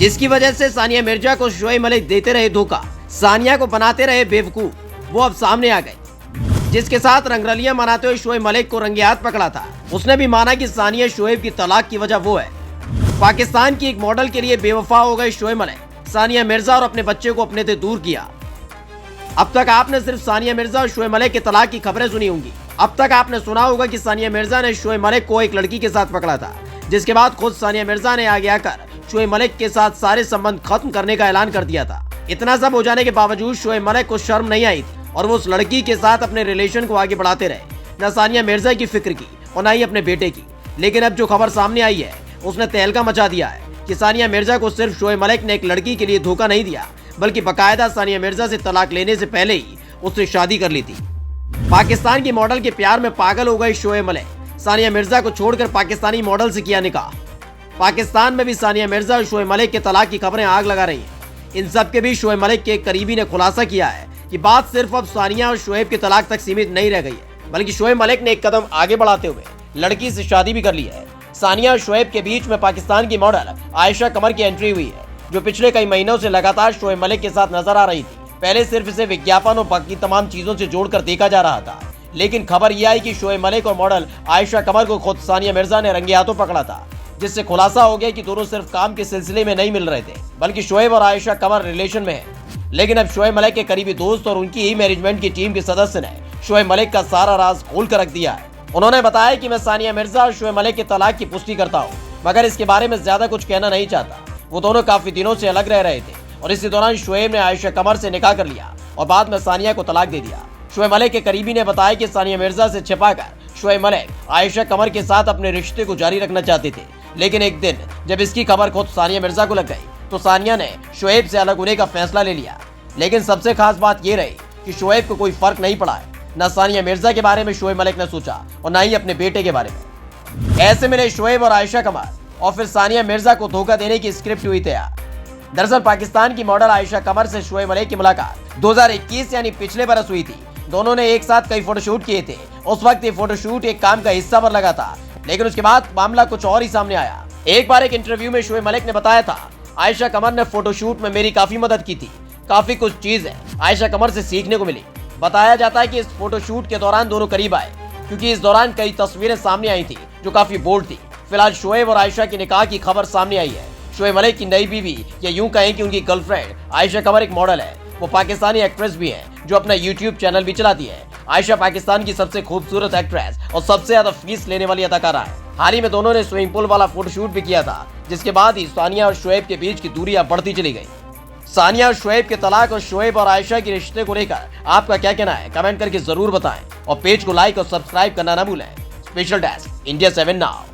जिसकी वजह से सानिया मिर्जा को शोएब मलिक देते रहे धोखा, सानिया को बनाते रहे बेवकूफ, वो अब सामने आ गए। जिसके साथ रंगरलियां मनाते हुए शोएब मलिक को रंगे हाथ पकड़ा था, उसने भी माना कि सानिया शोएब की तलाक की वजह वो है। पाकिस्तान की एक मॉडल के लिए बेवफा हो गए शोएब मलिक, सानिया मिर्जा और अपने बच्चे को अपने से दूर किया। अब तक आपने सिर्फ सानिया मिर्जा और शोएब मलिक के तलाक की खबरें सुनी होंगी। अब तक आपने सुना होगा कि सानिया मिर्जा ने शोएब मलिक को एक लड़की के साथ पकड़ा था, जिसके बाद खुद सानिया मिर्जा ने आगे आकर शोएब मलिक के साथ सारे संबंध खत्म करने का ऐलान कर दिया था। इतना सब हो जाने के बावजूद शोएब मलिक को शर्म नहीं आई थी और वो उस लड़की के साथ अपने रिलेशन को आगे बढ़ाते रहे। न सानिया मिर्जा की फिक्र की और न ही अपने बेटे की। लेकिन अब जो खबर सामने आई है, उसने तहलका मचा दिया है कि सानिया मिर्जा को सिर्फ शोएब मलिक ने एक लड़की के लिए धोखा नहीं दिया, बल्कि बाकायदा सानिया मिर्जा से तलाक लेने से पहले ही उससे शादी कर ली थी। पाकिस्तान की मॉडल के प्यार में पागल हो गए शोएब मलिक। सानिया मिर्जा को छोड़कर पाकिस्तानी मॉडल से किया निकाह। पाकिस्तान में भी सानिया मिर्जा और शोएब मलिक के तलाक की खबरें आग लगा रही हैं। इन सब के बीच शोएब मलिक के एक करीबी ने खुलासा किया है कि बात सिर्फ अब सानिया और शोएब के तलाक तक सीमित नहीं रह गई है, बल्कि शोएब मलिक ने एक कदम आगे बढ़ाते हुए लड़की से शादी भी कर ली है। सानिया और शोएब के बीच में पाकिस्तान की मॉडल आयशा कमर की एंट्री हुई है, जो पिछले कई महीनों से लगातार शोएब मलिक के साथ नजर आ रही थी। पहले सिर्फ इसे विज्ञापन और बाकी तमाम चीजों से जोड़कर देखा जा रहा था, लेकिन खबर यह आई कि शोएब मलिक और मॉडल आयशा कमर को खुद सानिया मिर्जा ने रंगे हाथों पकड़ा था, जिससे खुलासा हो गया कि दोनों सिर्फ काम के सिलसिले में नहीं मिल रहे थे, बल्कि शोएब और आयशा कमर रिलेशन में है। लेकिन अब शोएब मलिक के करीबी दोस्त और उनकी ही मैनेजमेंट की टीम के सदस्य ने शोएब मलिक का सारा राज खोल कर रख दिया है। उन्होंने बताया कि मैं सानिया मिर्जा और शोएब मलिक के तलाक की पुष्टि करता हूँ, मगर इसके बारे में ज्यादा कुछ कहना नहीं चाहता। वो दोनों काफी दिनों से अलग रह रहे थे और इसी दौरान शोएब ने आयशा कमर से निकाह कर लिया और बाद में सानिया को तलाक दे दिया। शोएब मलिक के करीबी ने बताया कि सानिया मिर्जा से छिपाकर शोएब मलिक आयशा कमर के साथ अपने रिश्ते को जारी रखना चाहते थे। लेकिन एक दिन जब इसकी खबर खुद सानिया मिर्जा को लग गई, तो सानिया ने शोएब से अलग होने का फैसला ले लिया। लेकिन सबसे खास बात यह रही कि शोएब को कोई फर्क नहीं पड़ा है। न सानिया मिर्जा के बारे में शोएब मलिक ने सोचा और न ही अपने बेटे के बारे में। ऐसे मिले शोएब और आयशा कमर और फिर सानिया मिर्जा को धोखा देने की स्क्रिप्ट हुई तैयार। दरअसल पाकिस्तान की मॉडल आयशा कमर से शोएब मलिक की मुलाकात 2021 यानी पिछले बरस हुई थी। दोनों ने एक साथ कई फोटोशूट किए थे। उस वक्त ये फोटोशूट एक काम का हिस्सा पर लगा था, लेकिन उसके बाद मामला कुछ और ही सामने आया। एक बार एक इंटरव्यू में शोएब मलिक ने बताया था, आयशा कमर ने फोटोशूट में मेरी काफी मदद की थी। काफी कुछ चीज है आयशा कमर से सीखने को मिली। बताया जाता है कि इस फोटोशूट के दौरान दोनों करीब आए, क्योंकि इस दौरान कई तस्वीरें सामने आई थी जो काफी बोल्ड थी। फिलहाल शोएब और आयशा की निकाह की खबर सामने आई है। शोएब मलिक की नई बीवी, या यूं कहें कि उनकी गर्लफ्रेंड आयशा कमर एक मॉडल है। वो पाकिस्तानी एक्ट्रेस भी है जो अपना यूट्यूब चैनल भी चलाती है। आयशा पाकिस्तान की सबसे खूबसूरत एक्ट्रेस और सबसे ज्यादा फीस लेने वाली अदाकारा है। हाल ही में दोनों ने स्विमिंग पूल वाला फोटोशूट भी किया था, जिसके बाद ही सानिया और शोएब के बीच की दूरियां बढ़ती चली गई। सानिया और शोएब के तलाक और शोएब और आयशा के रिश्ते को लेकर आपका क्या कहना है, कमेंट करके जरूर बताएं और पेज को लाइक और सब्सक्राइब करना ना भूलें। Special desk, India 7 now.